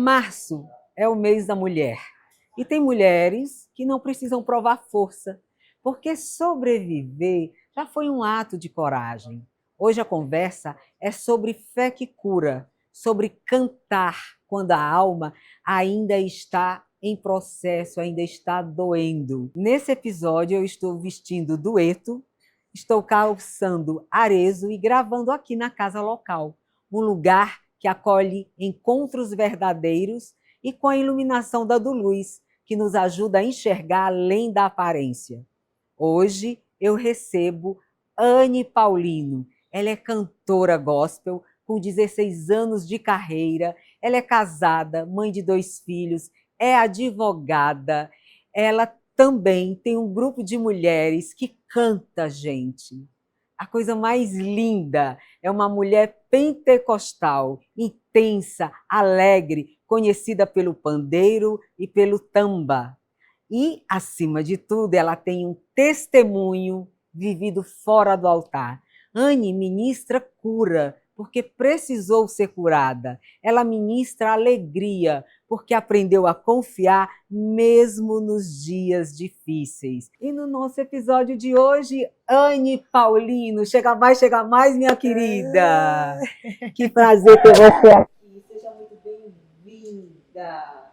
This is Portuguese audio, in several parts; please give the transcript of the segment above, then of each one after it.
Março é o mês da mulher. E tem mulheres que não precisam provar força, porque sobreviver já foi um ato de coragem. Hoje a conversa é sobre fé que cura, sobre cantar quando a alma ainda está em processo, ainda está doendo. Nesse episódio eu estou vestindo dueto, estou calçando arezo e gravando aqui na casa local, um lugar que acolhe encontros verdadeiros e com a iluminação da luz, que nos ajuda a enxergar além da aparência. Hoje eu recebo Anne Paulino. Ela é cantora gospel, com 16 anos de carreira, ela é casada, mãe de 2 filhos, é advogada, ela também tem um grupo de mulheres que canta, gente. A coisa mais linda é uma mulher pentecostal, intensa, alegre, conhecida pelo pandeiro e pelo tamba. E, acima de tudo, ela tem um testemunho vivido fora do altar. Anne ministra cura, porque precisou ser curada. Ela ministra alegria, porque aprendeu a confiar mesmo nos dias difíceis. E no nosso episódio de hoje, Anne Paulino, chega mais, minha querida. Que prazer ter você aqui. Seja muito bem-vinda.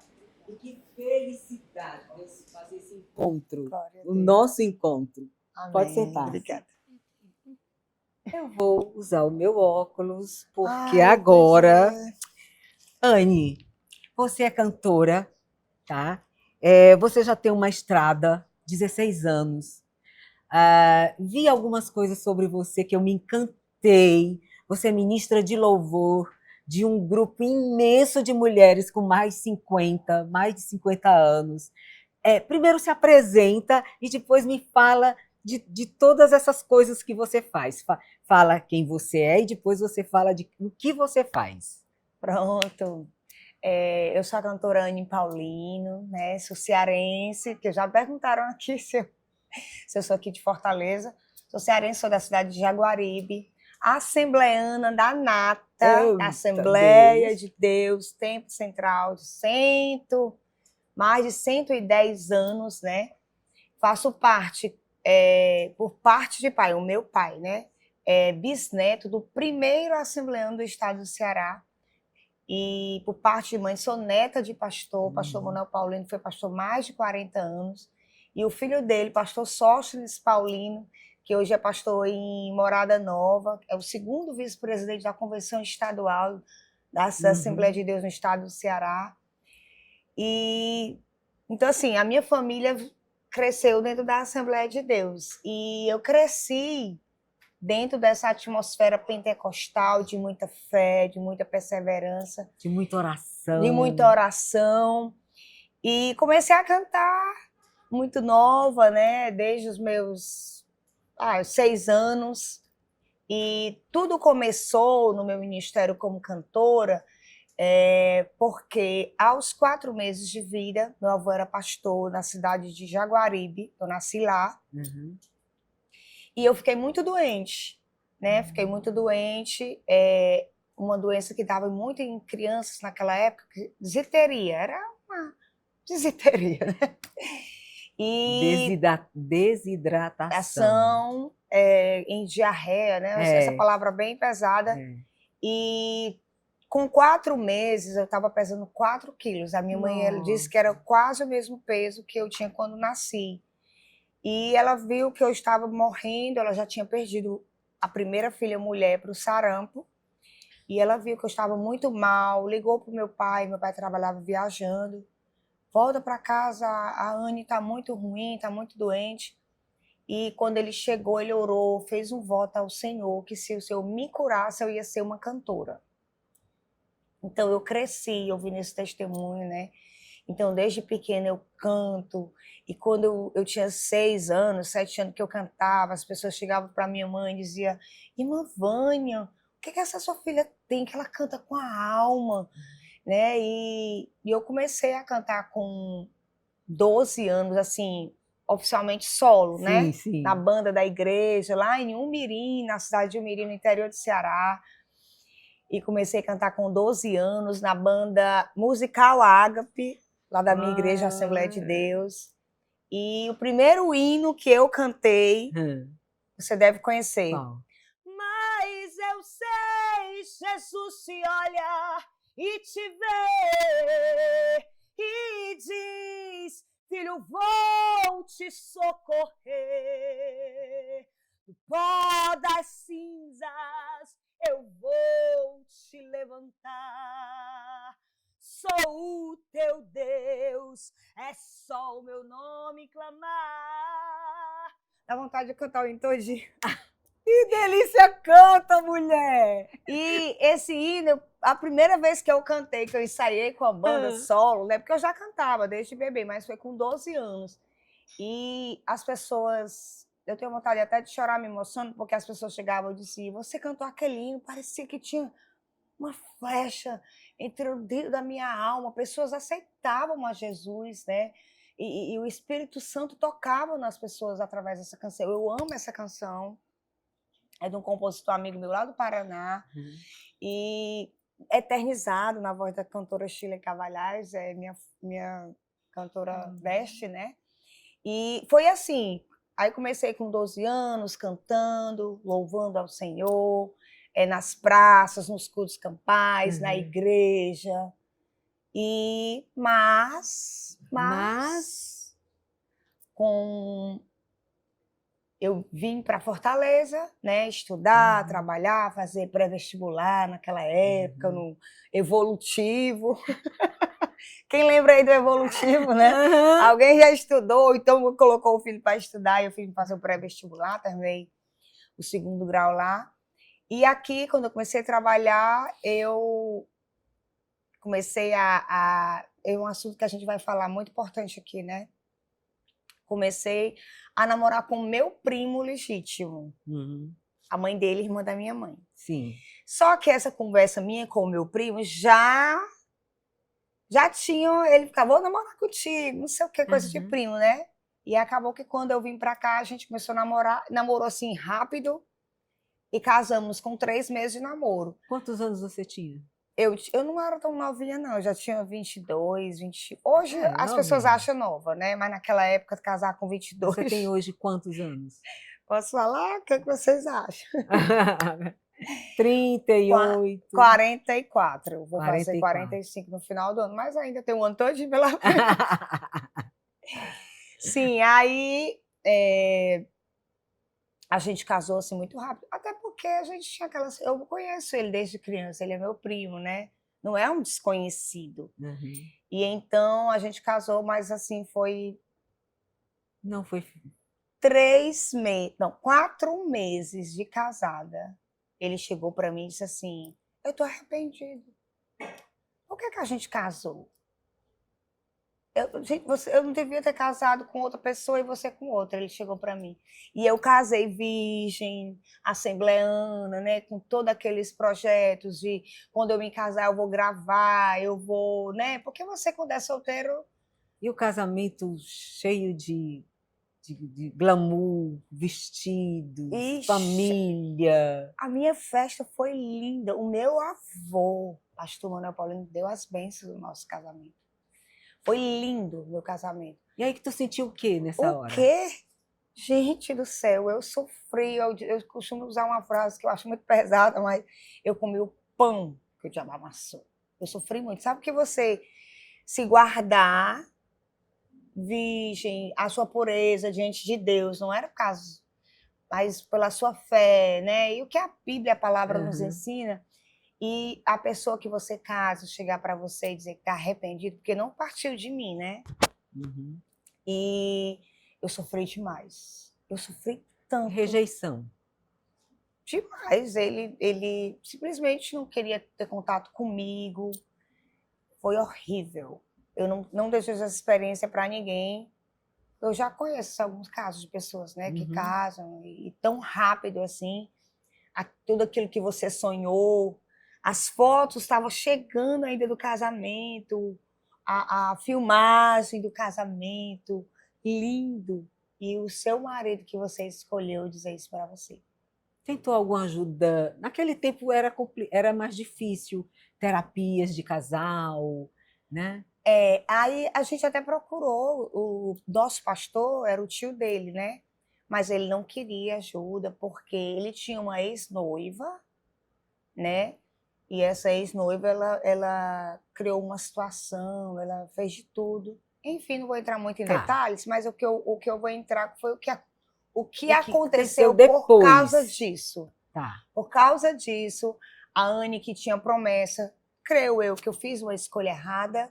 E que felicidade de fazer esse encontro, o nosso encontro. Amém. Pode sentar. Obrigada. Eu vou usar o meu óculos, porque agora... Anne, você é cantora, tá? Você já tem uma estrada, 16 anos. Vi algumas coisas sobre você que eu me encantei. Você é ministra de louvor de um grupo imenso de mulheres com mais de 50 anos. Primeiro se apresenta e depois me fala de todas essas coisas que você faz. Fala quem você é e depois você fala de o que você faz. Pronto. Eu sou a cantora Anne Paulino, né? Sou cearense, que já perguntaram aqui se eu sou aqui de Fortaleza. Sou cearense, sou da cidade de Jaguaribe, assembleana da nata, da Assembleia de Deus, Tempo Central de mais de 110 anos, né? Faço parte, por parte de pai, o meu pai, né? Bisneto do primeiro assembleano do estado do Ceará. E por parte de mãe, sou neta de pastor, pastor Manuel Paulino, foi pastor mais de 40 anos. E o filho dele, pastor Sóstenes Paulino, que hoje é pastor em Morada Nova, é o segundo vice-presidente da Convenção Estadual da Assembleia de Deus no estado do Ceará. E então, assim, a minha família cresceu dentro da Assembleia de Deus. E eu cresci dentro dessa atmosfera pentecostal de muita fé, de muita perseverança. De muita oração. De muita oração. E comecei a cantar muito nova, né? Desde os meus 6 anos. E tudo começou no meu ministério como cantora, porque aos 4 meses de vida, meu avô era pastor na cidade de Jaguaribe, eu nasci lá. E eu fiquei muito doente, né? Fiquei muito doente, uma doença que dava muito em crianças naquela época, diziteria, era uma diziteria, né? E desidratação. Em diarreia, né? Essa palavra bem pesada. E com 4 meses eu estava pesando 4 quilos. A minha mãe ela disse que era quase o mesmo peso que eu tinha quando nasci. E ela viu que eu estava morrendo, ela já tinha perdido a primeira filha mulher para o sarampo, e ela viu que eu estava muito mal, ligou para o meu pai trabalhava viajando, volta para casa, a Anne está muito ruim, está muito doente. E quando ele chegou, ele orou, fez um voto ao Senhor, que se o Senhor me curasse, eu ia ser uma cantora. Então eu cresci ouvindo esse testemunho, né? Então, desde pequena eu canto, e quando eu tinha 6 anos, 7 anos que eu cantava, as pessoas chegavam para minha mãe e diziam: Irmã Vânia, o que essa sua filha tem que ela canta com a alma? Né? E eu comecei a cantar com 12 anos, assim, oficialmente solo, Sim, né? sim. Na banda da igreja, lá em Umirim, na cidade de Umirim, no interior do Ceará. e comecei a cantar com 12 anos na banda musical Ágape, lá da minha igreja Assembleia de Deus. E o primeiro hino que eu cantei, você deve conhecer. Bom. Mas eu sei, Jesus te olha e te vê e diz: filho, vou te socorrer. Do pó das cinzas eu vou te levantar. Sou o teu Deus, é só o meu nome clamar. Dá vontade de cantar o hino todinho. Que delícia, canta, mulher! E esse hino, a primeira vez que eu cantei, que eu ensaiei com a banda solo, né? Porque eu já cantava desde bebê, mas foi com 12 anos. E as pessoas, eu tenho vontade até de chorar, me emocionando, porque as pessoas chegavam e diziam: você cantou aquele hino, parecia que tinha uma flecha entre o dedo da minha alma. Pessoas aceitavam a Jesus, né? E o Espírito Santo tocava nas pessoas através dessa canção. Eu amo essa canção. É de um compositor amigo meu lá do Paraná. E eternizado na voz da cantora Sheila Cavalhais, é minha cantora best, né? E foi assim. Aí comecei com 12 anos, cantando, louvando ao Senhor, nas praças, nos cultos campais, na igreja. Mas eu vim para Fortaleza, né, estudar, trabalhar, fazer pré-vestibular naquela época, no Evolutivo. Quem lembra aí do Evolutivo, né? Alguém já estudou, então colocou o filho para estudar, e eu fui fazer o pré-vestibular, terminei o 2º grau lá. E aqui, quando eu comecei a trabalhar, eu comecei é um assunto que a gente vai falar muito importante aqui, né? Comecei a namorar com meu primo legítimo. A mãe dele, irmã da minha mãe. Sim. Só que essa conversa minha com o meu primo já tinha, ele ficava: vou namorar contigo, não sei o que, coisa de primo, né? E acabou que quando eu vim pra cá, a gente começou a namorar, namorou assim rápido e casamos com 3 meses de namoro. Quantos anos você tinha? Eu não era tão novinha, não, eu já tinha 22, 20. Hoje as pessoas acham nova, né? Mas naquela época, casar com 22. Você tem hoje quantos anos? Posso falar? O que vocês acham? 38. 44. Eu vou 44. fazer 45 no final do ano, mas ainda tem um ano todinho pela frente. Sim, aí a gente casou assim muito rápido, até porque a gente tinha aquelas. Eu conheço ele desde criança, ele é meu primo, né? Não é um desconhecido. E então a gente casou, mas assim foi. Não foi. 4 meses de casada. Ele chegou para mim e disse assim: eu tô arrependido. Por que a gente casou? Eu não devia ter casado com outra pessoa e você com outra. Ele chegou para mim. E eu casei virgem, assembleana, né, com todos aqueles projetos de quando eu me casar eu vou gravar, eu vou, né? Porque você, quando é solteiro. E o casamento cheio de glamour, vestidos, família. A minha festa foi linda. O meu avô, pastor Manuel Paulino, deu as bênçãos do nosso casamento. Foi lindo o meu casamento. E aí que tu sentiu o quê nessa hora? O quê? Gente do céu, eu sofri. Eu costumo usar uma frase que eu acho muito pesada, mas eu comi o pão que o diabo amassou. Eu sofri muito. Sabe que você se guardar virgem, a sua pureza diante de Deus, não era o caso, mas pela sua fé, né? E o que a Bíblia, a palavra nos ensina, e a pessoa que você casa chegar para você e dizer que está arrependido, porque não partiu de mim, né? E eu sofri demais. Eu sofri tanto. Rejeição. Demais. Ele simplesmente não queria ter contato comigo. Foi horrível. Eu não desejo essa experiência para ninguém. Eu já conheço alguns casos de pessoas, né, que casam e tão rápido assim, tudo aquilo que você sonhou, as fotos estavam chegando ainda do casamento, a filmagem do casamento, lindo, e o seu marido que você escolheu dizer isso para você. tentou alguma ajuda? Naquele tempo era mais difícil, terapias de casal, né? Aí a gente até procurou, o nosso pastor era o tio dele, né? Mas ele não queria ajuda porque ele tinha uma ex-noiva, né? E essa ex-noiva, ela criou uma situação, ela fez de tudo. Enfim, não vou entrar muito em Tá. detalhes, mas o que eu vou entrar foi o que O que aconteceu aconteceu por causa depois? disso. Tá. Por causa disso, a Anne, que tinha promessa, creio eu que eu fiz uma escolha errada,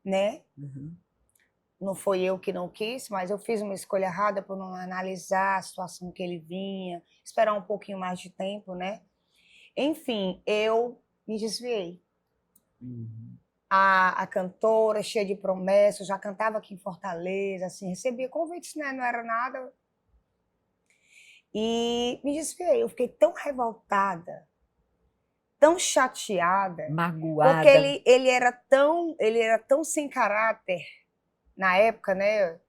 né? Uhum. Não foi eu que não quis, mas eu fiz uma escolha errada por não analisar a situação que ele vinha, esperar um pouquinho mais de tempo, né? Enfim, eu me desviei. Uhum. A cantora, cheia de promessas, já cantava aqui em Fortaleza, assim, recebia convites, né? Não era nada. E me desviei. Eu fiquei tão revoltada, tão chateada, porque Magoada. ele era tão sem caráter na época, né?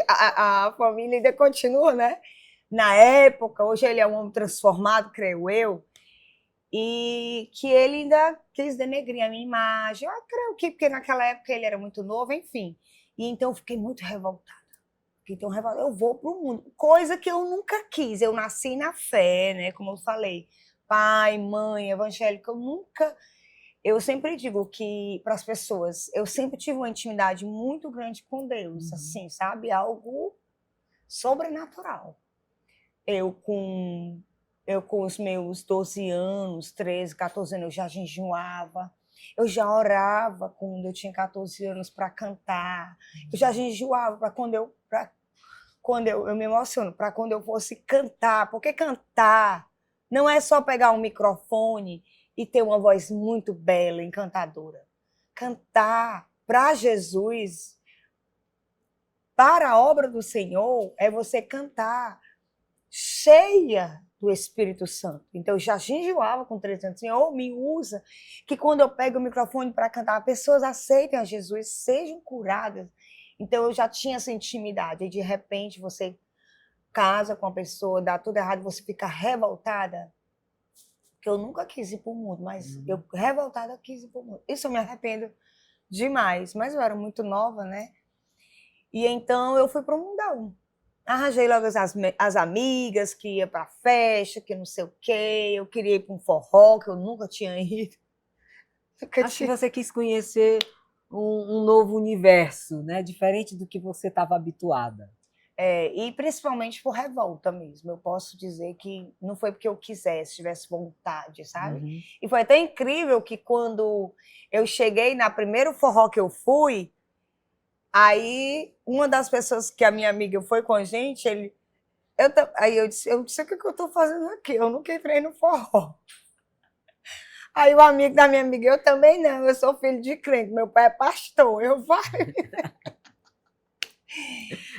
A família ainda continua, né? Na época, hoje ele é um homem transformado, creio eu, e que ele ainda quis denegrir a minha imagem. Eu creio que porque naquela época ele era muito novo, enfim. E então eu fiquei muito revoltada. Fiquei tão revoltada. Eu vou para o mundo, coisa que eu nunca quis. Eu nasci na fé, né? Como eu falei, pai, mãe, evangélica, eu nunca. Eu sempre digo que para as pessoas, eu sempre tive uma intimidade muito grande com Deus, assim, sabe? Algo sobrenatural. Eu com eu com os meus 12 anos, 13, 14 anos, eu já jejuava. Eu já orava quando eu tinha 14 anos para cantar. Eu já jejuava para eu me emociono, para quando eu fosse cantar. Porque cantar não é só pegar um microfone e ter uma voz muito bela, encantadora. Cantar para Jesus, para a obra do Senhor, é você cantar cheia do Espírito Santo. Então, eu já jejuava com 300, Senhor, me usa, que quando eu pego o microfone para cantar, pessoas aceitem a Jesus, sejam curadas. Então, eu já tinha essa intimidade. E, de repente, você casa com a pessoa, dá tudo errado, você fica revoltada. Que eu nunca quis ir para o mundo, mas eu, revoltada, quis ir para o mundo. Isso eu me arrependo demais, mas eu era muito nova, né? E então, eu fui para o mundão. Arranjei logo as amigas que ia para festa, que não sei o quê. Eu queria ir para um forró, que eu nunca tinha ido. Acho que você quis conhecer um novo universo, né? Diferente do que você estava habituada. E principalmente por revolta mesmo. Eu posso dizer que não foi porque eu quisesse, tivesse vontade, sabe? Uhum. E foi até incrível que quando eu cheguei na primeiro forró que eu fui, aí uma das pessoas que a minha amiga foi com a gente, aí eu disse, o que eu estou fazendo aqui? Eu nunca entrei no forró. Aí o amigo da minha amiga, eu também não, eu sou filho de crente, meu pai é pastor, eu vai.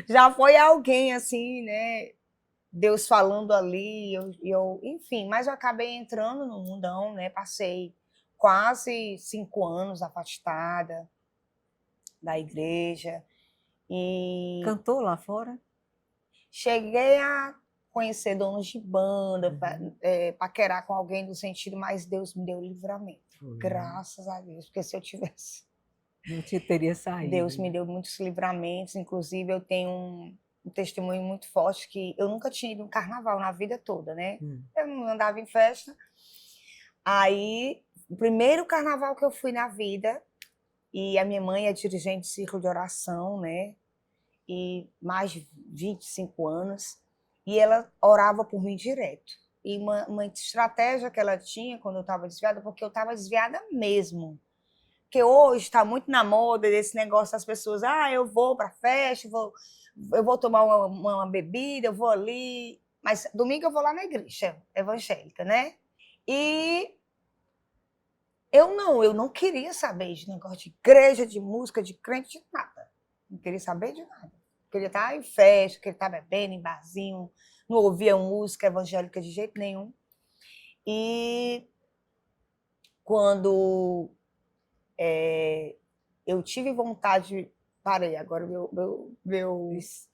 Já foi alguém assim, né? Deus falando ali, enfim, mas eu acabei entrando no mundão, né? Passei quase 5 anos afastada da igreja e Cantou lá fora? cheguei a conhecer donos de banda, paquerar com alguém no sentido, mas Deus me deu livramento. Graças a Deus, porque se eu tivesse. Não te teria saído. Deus me deu muitos livramentos, inclusive eu tenho um testemunho muito forte que eu nunca tinha ido em um carnaval na vida toda, né? Eu não andava em festa. Aí, o primeiro carnaval que eu fui na vida, e a minha mãe é dirigente de círculo de oração, né? E mais de 25 anos, e ela orava por mim direto. E uma estratégia que ela tinha quando eu estava desviada, porque eu estava desviada mesmo. Porque hoje está muito na moda desse negócio das pessoas, eu vou para a festa, eu vou tomar uma bebida, eu vou ali, mas domingo eu vou lá na igreja evangélica, né? E eu não queria saber de negócio de igreja, de música, de crente, de nada. Não queria saber de nada. Queria estar em festa, queria estar bebendo em barzinho, não ouvia música evangélica de jeito nenhum. E quando eu tive vontade, parei, agora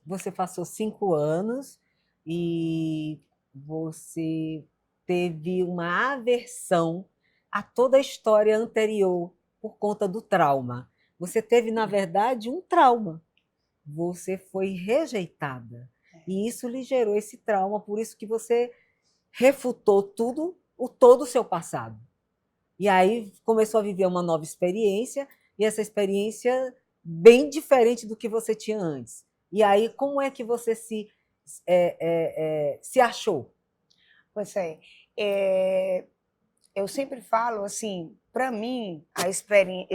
Você passou 5 anos e você teve uma aversão a toda a história anterior por conta do trauma. Você teve, na verdade, um trauma. Você foi rejeitada. E isso lhe gerou esse trauma, por isso que você refutou todo o seu passado. E aí começou a viver uma nova experiência, e essa experiência bem diferente do que você tinha antes. E aí, como é que você se achou? Pois eu sempre falo assim, para mim, a experiência,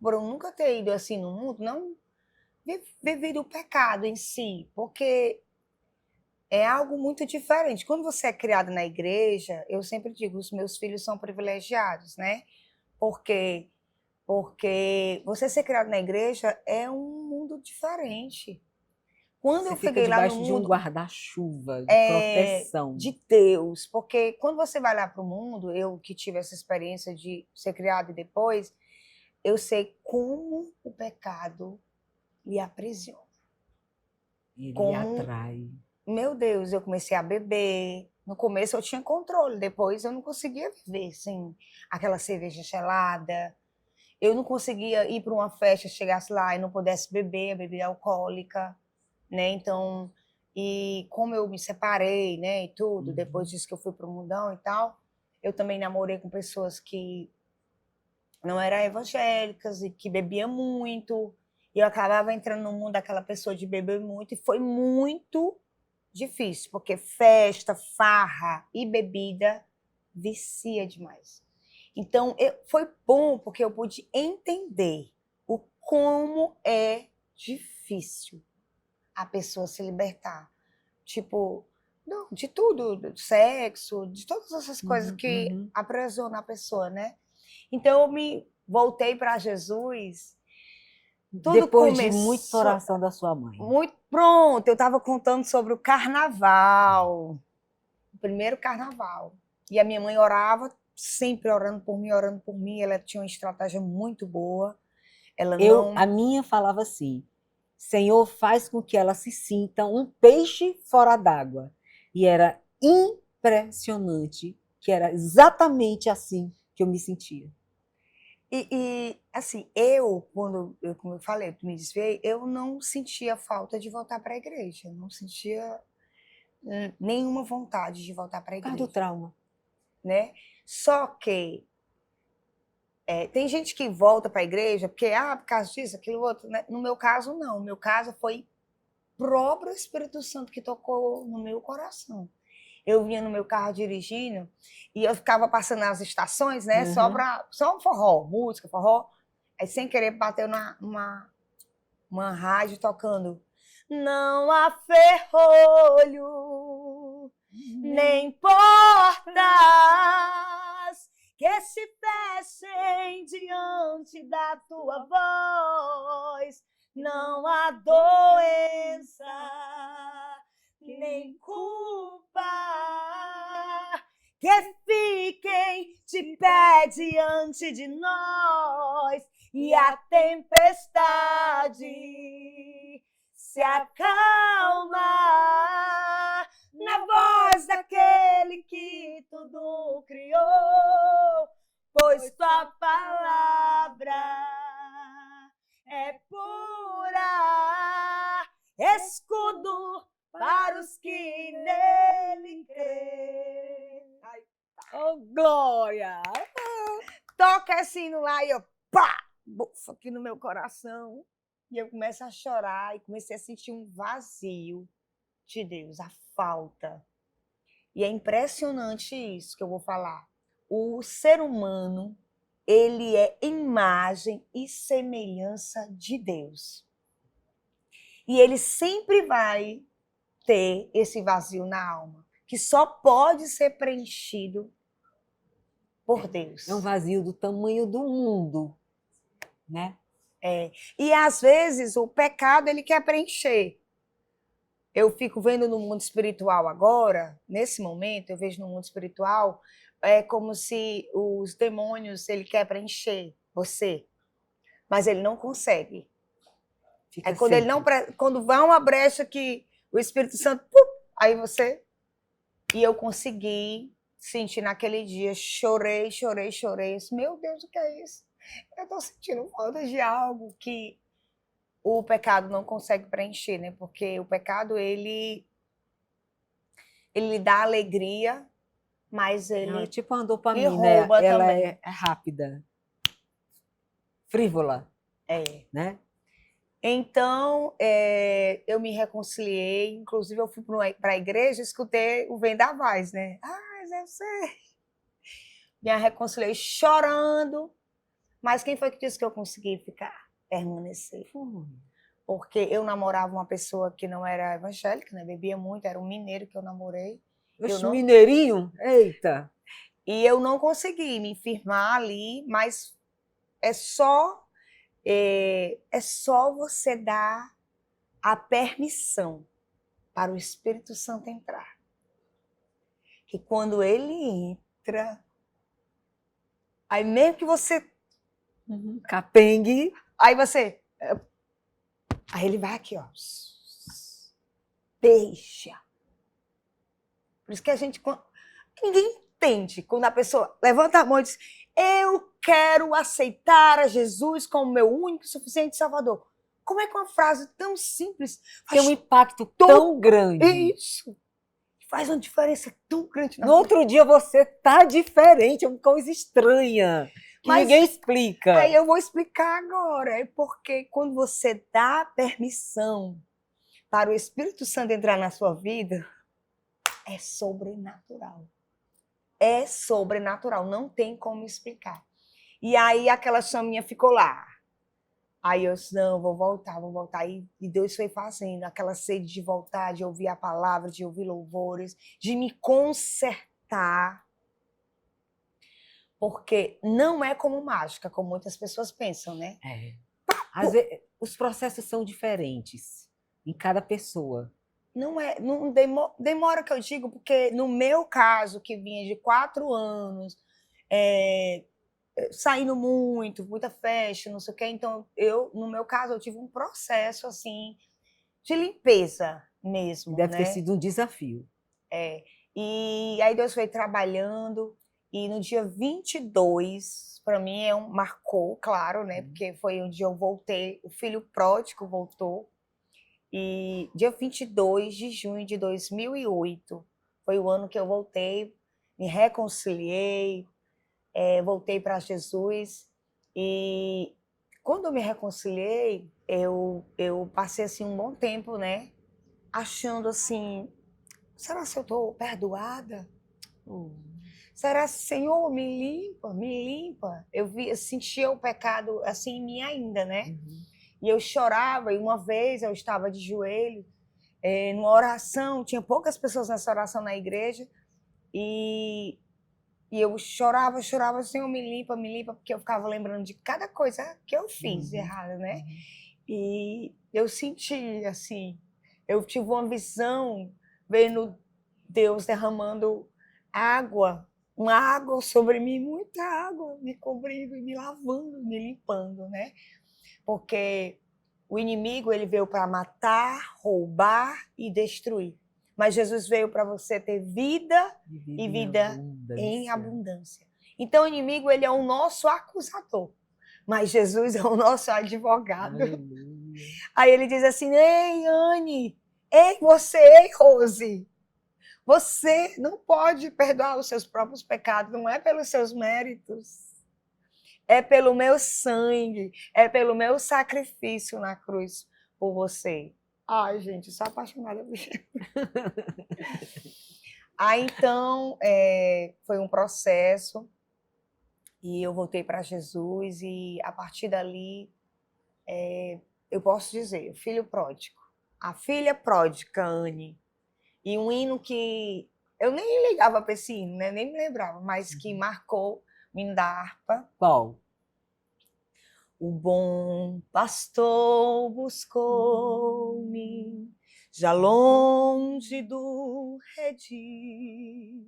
por eu nunca ter ido assim no mundo, não vivido o pecado em si, porque é algo muito diferente. Quando você é criado na igreja, eu sempre digo, os meus filhos são privilegiados, né? Porque você ser criado na igreja é um mundo diferente. Quando Você eu fica cheguei lá no debaixo de um mundo guarda-chuva, de proteção. de Deus, porque quando você vai lá para o mundo, eu que tive essa experiência de ser criado e depois, eu sei como o pecado lhe aprisiona. Ele atrai. Meu Deus, eu comecei a beber. No começo eu tinha controle, depois eu não conseguia viver sem aquela cerveja gelada. Eu não conseguia ir para uma festa, chegasse lá e não pudesse beber, a bebida alcoólica, né? Então, e como eu me separei, né, e tudo, depois disso que eu fui para o mundão e tal, eu também namorei com pessoas que não eram evangélicas e que bebiam muito, e eu acabava entrando no mundo daquela pessoa de beber muito, e foi muito difícil, porque festa, farra e bebida vicia demais. Então, foi bom porque eu pude entender o como é difícil a pessoa se libertar. Tipo, não, de tudo, do sexo, de todas essas coisas que aprisionam a pessoa, né? Então, eu me voltei para Jesus. Tudo depois começou, de muita oração da sua mãe. Muito pronto, eu estava contando sobre o carnaval, o primeiro carnaval. E a minha mãe orava, sempre orando por mim. Ela tinha uma estratégia muito boa. A minha falava assim: Senhor, faz com que ela se sinta um peixe fora d'água. E era impressionante, que era exatamente assim que eu me sentia. E assim, como eu falei, me desviei, eu não sentia falta de voltar para a igreja. Não sentia nenhuma vontade de voltar para a igreja. Por causa do trauma. Né? Só que tem gente que volta para a igreja porque, por causa disso, aquilo outro. Né? No meu caso, não. No meu caso, foi o próprio Espírito Santo que tocou no meu coração. Eu vinha no meu carro dirigindo e eu ficava passando nas estações, né? Só um forró, música, forró. Aí, sem querer, bateu uma rádio tocando. Não há ferrolho, nem portas que se fechem diante da tua voz. Não há doença, nem culpa que fiquem de pé diante de nós. E a tempestade se acalma na voz daquele que tudo criou, pois tua palavra é pura, escudo para os que nele creem. Oh, glória! Toca assim no ar e eu, pá, bufa aqui no meu coração. E eu começo a chorar e comecei a sentir um vazio de Deus, a falta. E é impressionante isso que eu vou falar. O ser humano, ele é imagem e semelhança de Deus. E ele sempre vai ter esse vazio na alma, que só pode ser preenchido por Deus. É um vazio do tamanho do mundo, né? E às vezes o pecado ele quer preencher. Eu fico vendo no mundo espiritual agora, nesse momento, eu vejo no mundo espiritual, é como se os demônios, ele quer preencher você, mas ele não consegue. Quando vai uma brecha que o Espírito Santo, aí você E eu consegui sentir naquele dia, chorei, chorei, chorei. Eu disse, meu Deus, o que é isso? Eu estou sentindo falta de algo que o pecado não consegue preencher, né? Porque o pecado, ele dá alegria, mas Não, é ele tipo uma lhe dopamina, rouba ela também. é rápida, frívola, É. né? Então, eu me reconciliei, inclusive eu fui para a igreja e escutei o Vendavais, né? Ah, deve ser. Me reconciliei chorando, mas quem foi que disse que eu consegui ficar, permanecer? Porque eu namorava uma pessoa que não era evangélica, né? Bebia muito, era um mineiro que eu namorei. Oxe, mineirinho? Eita! E eu não consegui me firmar ali, mas é só você dar a permissão para o Espírito Santo entrar. Que quando ele entra, aí mesmo que você... Capengue. Aí você... Aí ele vai aqui, ó. Deixa. Por isso que a gente... Ninguém entende quando a pessoa levanta a mão e diz, eu quero aceitar a Jesus como meu único e suficiente Salvador. Como é que uma frase tão simples Tem um impacto tão grande. Isso. Faz uma diferença tão grande na No outro dia você tá diferente, é uma coisa estranha, que ninguém explica. Aí eu vou explicar agora. É porque quando você dá permissão para o Espírito Santo entrar na sua vida, é sobrenatural. É sobrenatural, não tem como explicar. E aí aquela chaminha ficou lá. Aí eu disse, não, vou voltar. E Deus foi fazendo aquela sede de voltar, de ouvir a palavra, de ouvir louvores, de me consertar. Porque não é como mágica, como muitas pessoas pensam, né? É. Às vezes, os processos são diferentes em cada pessoa. Não demora que eu digo, porque no meu caso, que vinha de 4 anos, saindo muito, muita festa, não sei o quê, então no meu caso, eu tive um processo assim de limpeza mesmo. Deve ter né? sido um desafio. E aí Deus foi trabalhando, e no dia 22, para mim marcou, claro, né? Porque foi onde eu voltei, o filho pródigo voltou. E dia 22 de junho de 2008 foi o ano que eu voltei, me reconciliei, voltei para Jesus. E quando eu me reconciliei, eu passei assim um bom tempo, né? Achando assim, será que eu estou perdoada? Será, Senhor, me limpa, me limpa. Eu sentia o pecado assim em mim ainda, né? E eu chorava, e uma vez eu estava de joelho, numa oração, tinha poucas pessoas nessa oração na igreja, e eu chorava, Senhor, me limpa, porque eu ficava lembrando de cada coisa que eu fiz errada, né? E eu senti, assim, eu tive uma visão, vendo Deus derramando água, uma água sobre mim, muita água, me cobrindo, me lavando, me limpando, né? Porque o inimigo, ele veio para matar, roubar e destruir. Mas Jesus veio para você ter vida e vida em abundância. Então o inimigo, ele é o nosso acusador, mas Jesus é o nosso advogado. Aleluia. Aí ele diz assim, ei, Anne, ei, Rose, você não pode perdoar os seus próprios pecados, não é pelos seus méritos, é pelo meu sangue, é pelo meu sacrifício na cruz por você. Ai, gente, sou apaixonada por você. Aí, então, foi um processo, e eu voltei para Jesus, e a partir dali, eu posso dizer, o filho pródigo, a filha pródiga, Anne, e um hino que eu nem ligava para esse hino, né? Nem me lembrava, mas que marcou, o hino da harpa. Qual? O bom pastor buscou-me, já longe do redil,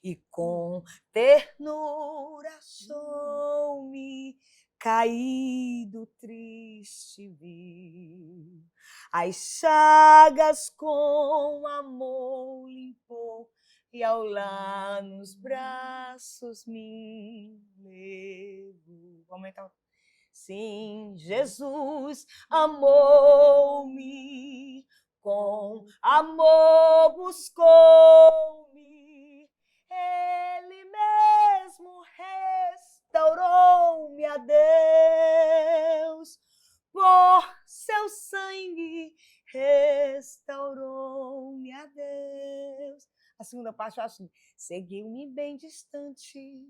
e com ternura achou-me, caído, triste vi. As chagas com amor limpou, e ao lar nos braços me levou. Vou aumentar. Sim, Jesus amou-me, com amor buscou-me, Ele mesmo restaurou-me a Deus, por seu sangue restaurou-me a Deus. A segunda parte eu acho assim, seguiu-me bem distante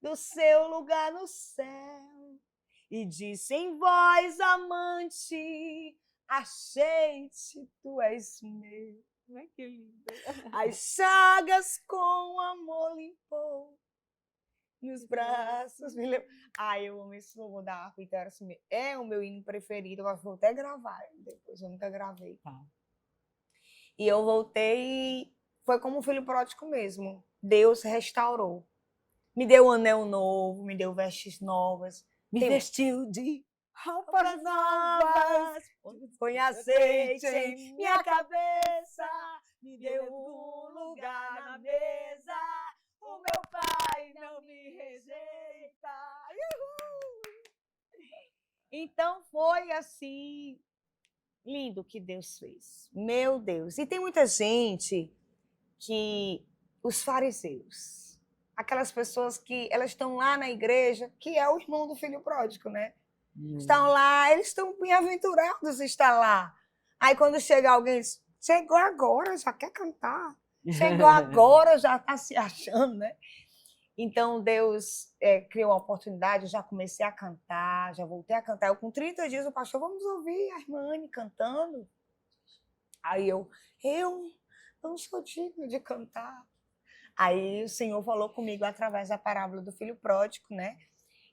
do seu lugar no céu e disse em voz amante, achei-te, tu és meu. Ai, que lindo. As chagas com amor limpou, nos braços me levou. Ai, eu amo esse louvor da harpa, então assim, é o meu hino preferido, eu vou até gravar depois, eu nunca gravei. Tá. E eu voltei, foi como um filho pródigo mesmo, Deus restaurou. Me deu um anel novo, me deu vestes novas. Me vestiu de roupas novas, põe azeite em minha cabeça, me deu um lugar na mesa, o meu pai não me rejeita. Uhul! Então foi assim, lindo que Deus fez. Meu Deus. E tem muita gente que, os fariseus, aquelas pessoas que elas estão lá na igreja, que é o irmão do filho pródigo, né? Estão lá, eles estão bem-aventurados estar lá. Aí quando chega alguém, chegou agora, já quer cantar. Chegou agora, já está se achando, né? Então Deus criou uma oportunidade, eu já comecei a cantar, já voltei a cantar. Eu com 30 dias, o pastor, vamos ouvir a irmã Anne cantando. Aí eu não sou digna de cantar. Aí o Senhor falou comigo através da parábola do filho pródigo, né?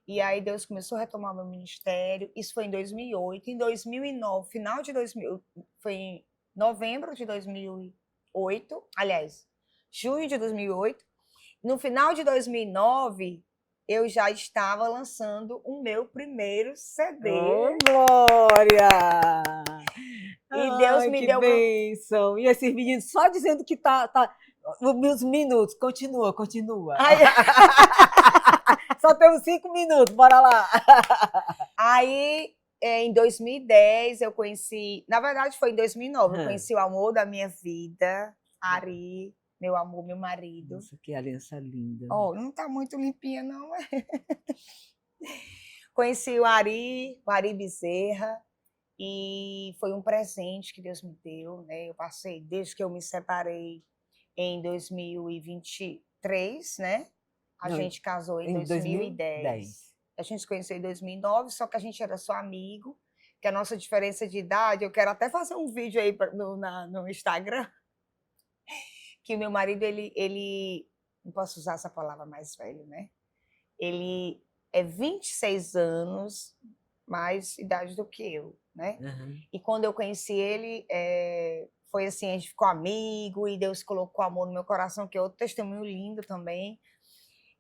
E aí Deus começou a retomar meu ministério. Isso foi em 2008. Em 2009, final de 2000, foi em novembro de 2008, aliás, junho de 2008. No final de 2009, eu já estava lançando o meu primeiro CD. Oh, glória! E Deus me deu... bênção! E esses meninos só dizendo que tá os minutos. Continua. Ai. Só temos 5 minutos, bora lá! Aí, em 2010, eu conheci... Na verdade, foi em 2009, eu conheci o amor da minha vida, Ari, meu amor, meu marido. Nossa, que aliança linda. Oh, não está muito limpinha, não. Conheci o Ari Bezerra, e foi um presente que Deus me deu, né? Eu passei, desde que eu me separei em 2023, né? A gente casou em 2010. A gente se conheceu em 2009, só que a gente era só amigo, que a nossa diferença de idade, eu quero até fazer um vídeo aí no Instagram, que o meu marido, ele não posso usar essa palavra mais velho, né? Ele é 26 anos mais idade do que eu, né? Uhum. E quando eu conheci ele, foi assim, a gente ficou amigo e Deus colocou amor no meu coração, que é outro testemunho lindo também.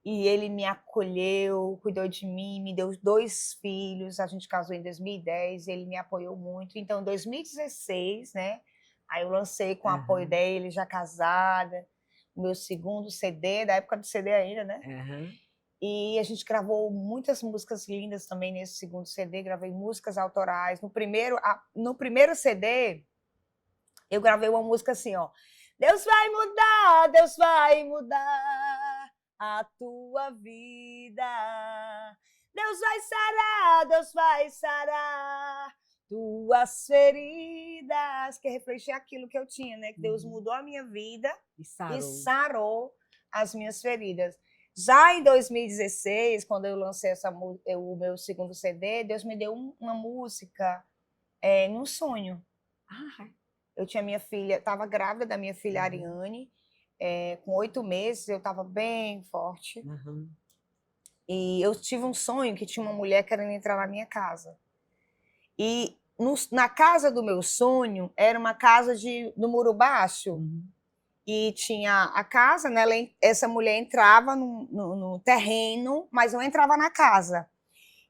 E ele me acolheu, cuidou de mim, me deu 2 filhos, a gente casou em 2010, ele me apoiou muito. Então, em 2016, né? Aí eu lancei com o apoio dele, já casada, o meu segundo CD, da época do CD ainda, né? Uhum. E a gente gravou muitas músicas lindas também nesse segundo CD, gravei músicas autorais. No primeiro CD, eu gravei uma música assim, ó. Deus vai mudar a tua vida. Deus vai sarar tuas feridas. Que refletia aquilo que eu tinha, né? Que Deus mudou a minha vida e sarou as minhas feridas. Já em 2016, quando eu lancei o meu segundo CD, Deus me deu uma música num sonho. Eu tinha minha filha, estava grávida da minha filha Ariane, com 8 meses, eu estava bem forte. E eu tive um sonho que tinha uma mulher querendo entrar na minha casa. E na casa do meu sonho, era uma casa no muro baixo. E tinha a casa, né? Essa mulher entrava no terreno, mas não entrava na casa.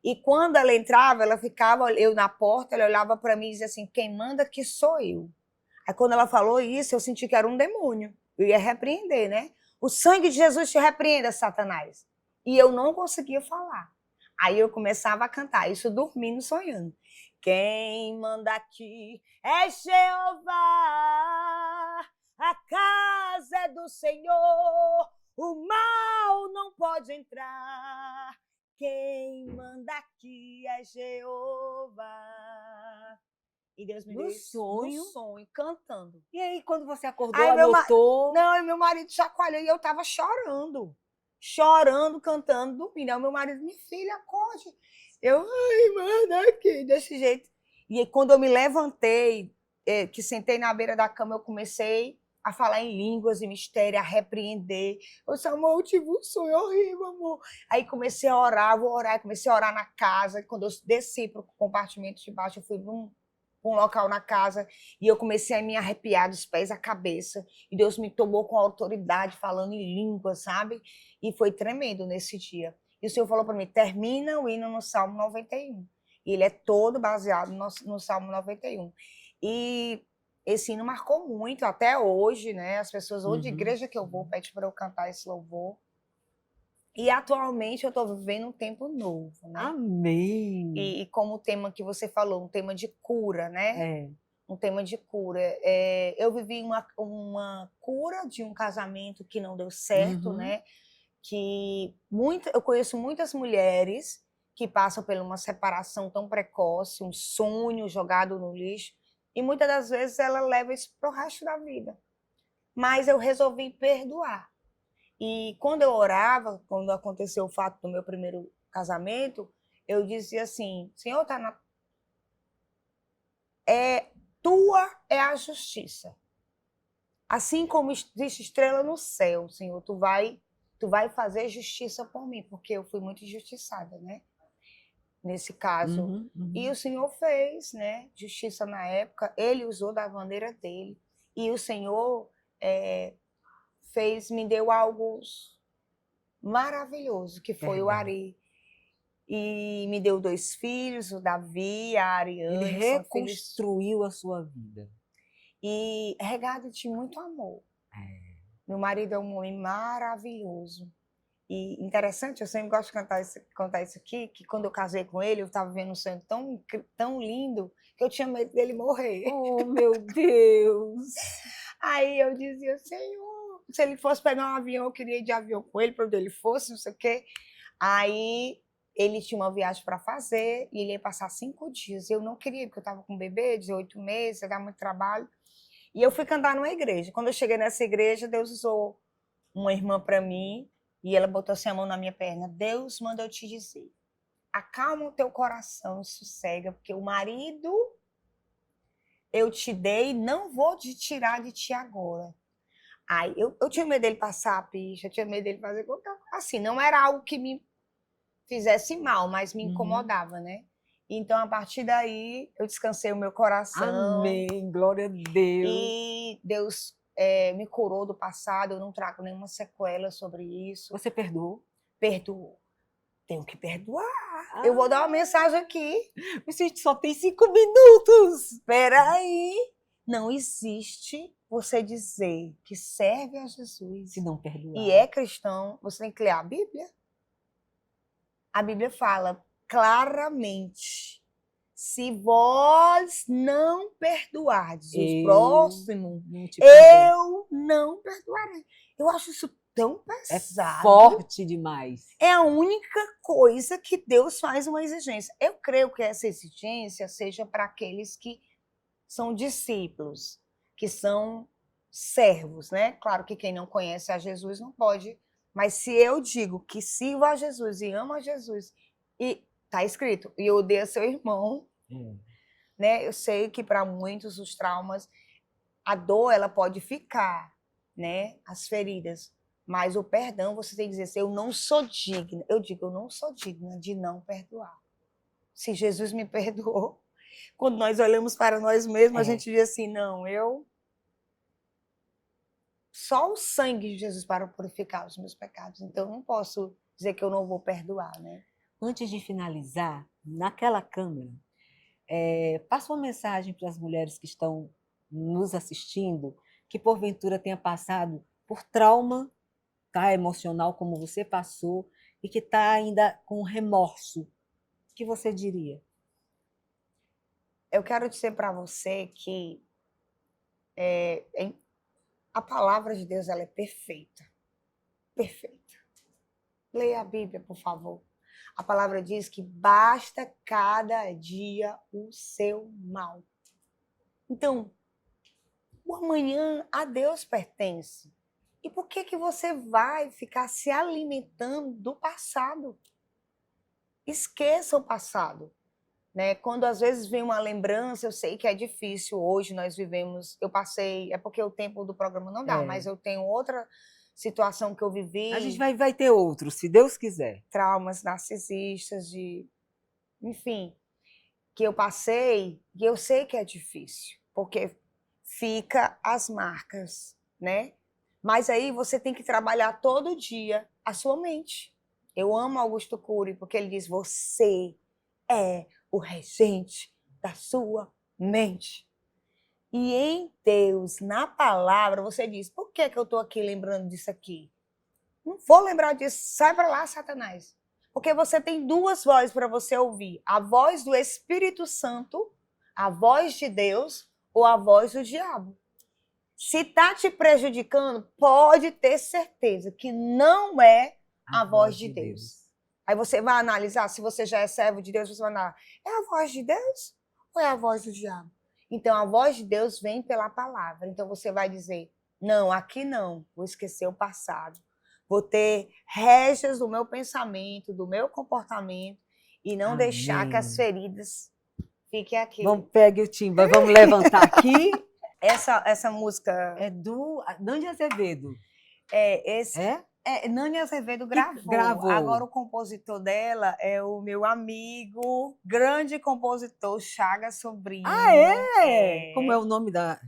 E quando ela entrava, ela ficava, eu na porta, ela olhava para mim e dizia assim, quem manda aqui sou eu. Aí quando ela falou isso, eu senti que era um demônio. Eu ia repreender, né? O sangue de Jesus te repreenda, Satanás. E eu não conseguia falar. Aí eu começava a cantar, isso dormindo, sonhando. Quem manda aqui é Jeová, a casa é do Senhor, o mal não pode entrar. Quem manda aqui é Jeová. E Deus me deu isso no sonho, cantando. E aí, quando você acordou, Aí anotou? Não, e meu marido chacoalhou e eu tava chorando. Chorando, cantando, dormindo. Aí o meu marido, minha filha, acorde. Eu, ai, mano, aqui, desse jeito. E aí, quando eu me levantei, que sentei na beira da cama, eu comecei a falar em línguas e mistério, a repreender. Eu disse, amor, eu tive um sonho horrível, amor. Aí comecei a orar, vou orar, comecei a orar na casa. Quando eu desci para o compartimento de baixo, eu fui para um local na casa e eu comecei a me arrepiar dos pés à cabeça. E Deus me tomou com autoridade, falando em línguas, sabe? E foi tremendo nesse dia. E o Senhor falou para mim, termina o hino no Salmo 91. E ele é todo baseado no Salmo 91. E esse hino marcou muito, até hoje, né? As pessoas, ou de igreja que eu vou, pedem para eu cantar esse louvor. E atualmente eu estou vivendo um tempo novo, né? Amém! E como o tema que você falou, um tema de cura, né? É. Um tema de cura. Eu vivi uma cura de um casamento que não deu certo, né? Eu conheço muitas mulheres que passam por uma separação tão precoce, um sonho jogado no lixo, e muitas das vezes ela leva isso para o resto da vida. Mas eu resolvi perdoar. E quando eu orava, quando aconteceu o fato do meu primeiro casamento, eu dizia assim, Senhor, tua é a justiça. Assim como existe estrela no céu, Senhor, tu vai fazer justiça por mim, porque eu fui muito injustiçada, né? Nesse caso. E o Senhor fez, né? Justiça na época, ele usou da maneira dele. E o Senhor me deu algo maravilhoso, que foi o Ari. E me deu 2 filhos, o Davi, a Ariane. Ele reconstruiu a sua vida. E regado de muito amor. Meu marido é um homem maravilhoso. E interessante, eu sempre gosto de contar isso aqui, que quando eu casei com ele, eu estava vendo um sonho tão lindo, que eu tinha medo dele morrer. Oh, meu Deus! Aí eu dizia, Senhor, se ele fosse pegar um avião, eu queria ir de avião com ele, para onde ele fosse, não sei o quê. Aí ele tinha uma viagem para fazer e ele ia passar 5 dias. Eu não queria, porque eu estava com um bebê de 8 meses, ia dar muito trabalho. E eu fui cantar numa igreja. Quando eu cheguei nessa igreja, Deus usou uma irmã para mim e ela botou assim a mão na minha perna. Deus manda eu te dizer, acalma o teu coração e sossega, porque o marido eu te dei, não vou te tirar de ti agora. Aí eu tinha medo dele passar a picha, eu tinha medo dele fazer qualquer coisa. Assim, não era algo que me fizesse mal, mas me incomodava, né? Então, a partir daí, eu descansei o meu coração. Amém, glória a Deus. E Deus me curou do passado, eu não trago nenhuma sequela sobre isso. Você perdoou? Perdoou. Tenho que perdoar. Eu vou dar uma mensagem aqui. Mas a gente só tem 5 minutos. Espera aí. Não existe você dizer que serve a Jesus se não perdoar. E é cristão, você tem que ler a Bíblia. A Bíblia fala claramente, se vós não perdoardes os próximos, eu não perdoarei. Eu acho isso tão pesado. É forte demais. É a única coisa que Deus faz uma exigência. Eu creio que essa exigência seja para aqueles que são discípulos, que são servos, né? Claro que quem não conhece a Jesus não pode, mas se eu digo que sirvo a Jesus e amo a Jesus, e está escrito, e odeia seu irmão, né? Eu sei que para muitos os traumas, a dor ela pode ficar, né? As feridas, mas o perdão você tem que dizer assim, eu não sou digna. Eu digo, eu não sou digna de não perdoar. Se Jesus me perdoou, quando nós olhamos para nós mesmos, a gente diz assim, não, só o sangue de Jesus para purificar os meus pecados. Então, eu não posso dizer que eu não vou perdoar, né? Antes de finalizar, naquela câmera, passa uma mensagem para as mulheres que estão nos assistindo, que porventura tenha passado por trauma, tá, emocional, como você passou, e que está ainda com remorso, o que você diria? Eu quero dizer para você que a palavra de Deus ela é perfeita. Perfeita. Leia a Bíblia, por favor. A palavra diz que basta cada dia o seu mal. Então, o amanhã a Deus pertence. E por que você vai ficar se alimentando do passado? Esqueça o passado. Né? Quando às vezes vem uma lembrança, eu sei que é difícil, hoje nós vivemos, eu passei, é porque o tempo do programa não dá, mas eu tenho outra situação que eu vivi. A gente vai ter outro, se Deus quiser. Traumas narcisistas, enfim, que eu passei, e eu sei que é difícil, porque fica as marcas, né? Mas aí você tem que trabalhar todo dia a sua mente. Eu amo Augusto Cury, porque ele diz, você é o regente da sua mente. E em Deus, na palavra, você diz, por que eu estou aqui lembrando disso aqui? Não vou lembrar disso, sai para lá, Satanás. Porque você tem duas vozes para você ouvir. A voz do Espírito Santo, a voz de Deus ou a voz do diabo. Se está te prejudicando, pode ter certeza que não é a voz de Deus. Aí você vai analisar, se você já é servo de Deus, você vai analisar, é a voz de Deus ou é a voz do diabo? Então, a voz de Deus vem pela palavra. Então, você vai dizer, não, aqui não, vou esquecer o passado. Vou ter rédeas do meu pensamento, do meu comportamento e não deixar que as feridas fiquem aqui. Vamos, pegue o timba, vamos levantar aqui. Essa música... É do Nani Azevedo. Nani Azevedo gravou. Agora o compositor dela é o meu amigo, grande compositor, Chagas Sobrinho. Ah, é? Como é o nome da...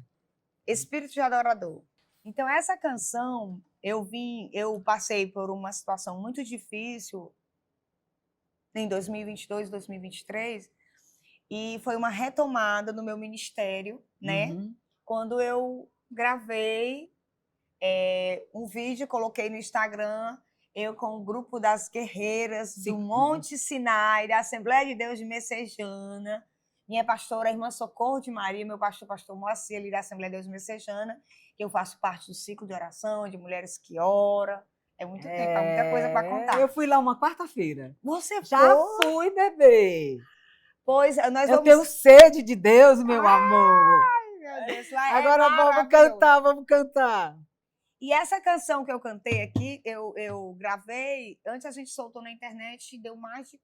Espírito de Adorador. Então, essa canção, eu passei por uma situação muito difícil em 2022, 2023, e foi uma retomada no meu ministério, né? Quando eu gravei um vídeo, coloquei no Instagram, eu com o grupo das guerreiras do Monte Sinai, da Assembleia de Deus de Messejana, minha pastora, a irmã Socorro de Maria, meu pastor Moacir, ali da Assembleia de Deus de Messejana, que eu faço parte do ciclo de oração, de mulheres que oram. É muito tempo, é muita coisa para contar. Eu fui lá uma quarta-feira. Você já foi? Fui, bebê. Pois, nós eu tenho sede de Deus, meu amor. Ai, meu Deus. Lá agora vamos cantar. E essa canção que eu cantei aqui, eu gravei, antes a gente soltou na internet, deu mais de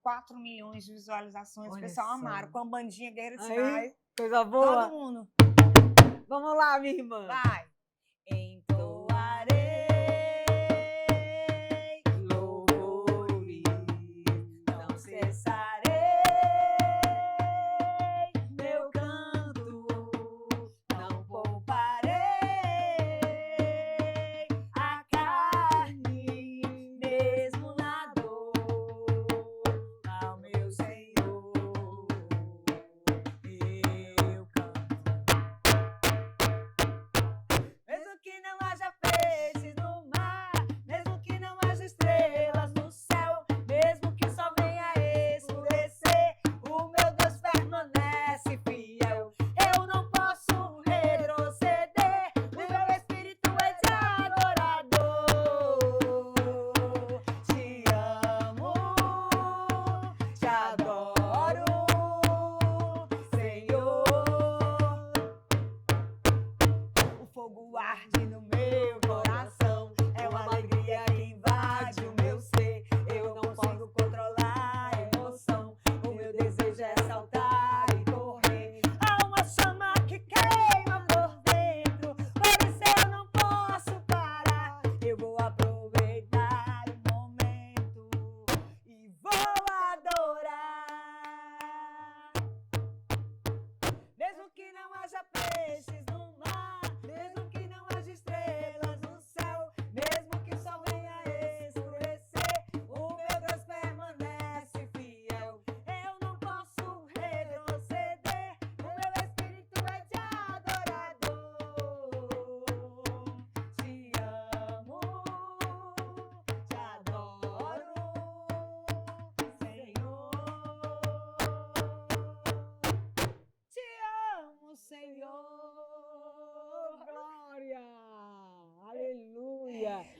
4 milhões de visualizações. O pessoal amaram, com a bandinha Guerreira de Sinai. Coisa boa. Todo mundo. Vamos lá, minha irmã. Vai. Entoarei louvores, não cessarei meu canto, não pouparei a carne, mesmo na dor, ao meu Senhor eu canto.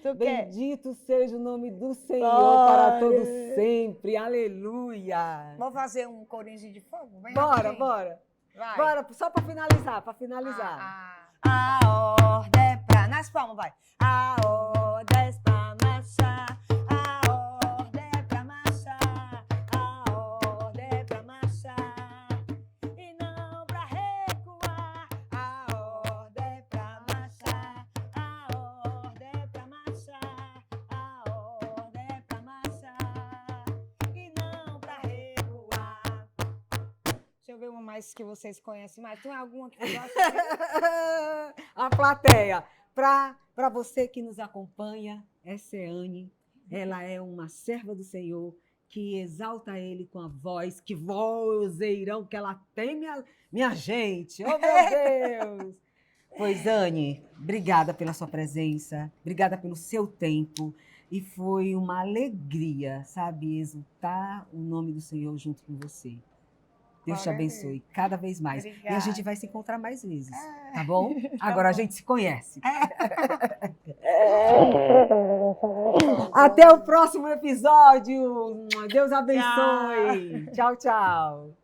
Tu quer? Bendito seja o nome do Senhor para Glória. todos sempre. Aleluia. Vou fazer um corinho de fogo? Bem Bora, rapidinho. bora. Vai. Bora, só para finalizar, para finalizar. A ordem é pra... Nas palmas, vai. A ordem é pra marchar. A ordem é pra marchar. A ordem é pra marchar. E não pra recuar. A ordem é pra marchar. A ordem é pra marchar. A ordem é pra marchar. E não pra recuar. Deixa eu ver uma mais que vocês conhecem mais. Tem alguma que tu gosta? A plateia. Para você que nos acompanha, essa é Anne. Ela é uma serva do Senhor que exalta Ele com a voz, que vozeirão que ela tem, minha gente. Oh, meu Deus! Pois, Anne, obrigada pela sua presença, obrigada pelo seu tempo. E foi uma alegria, sabe, exultar o nome do Senhor junto com você. Deus te Glória a abençoe cada vez mais. E a Obrigada. gente vai se encontrar mais vezes, tá bom? Agora a gente se conhece. Até o próximo episódio. Deus abençoe. Tchau, tchau.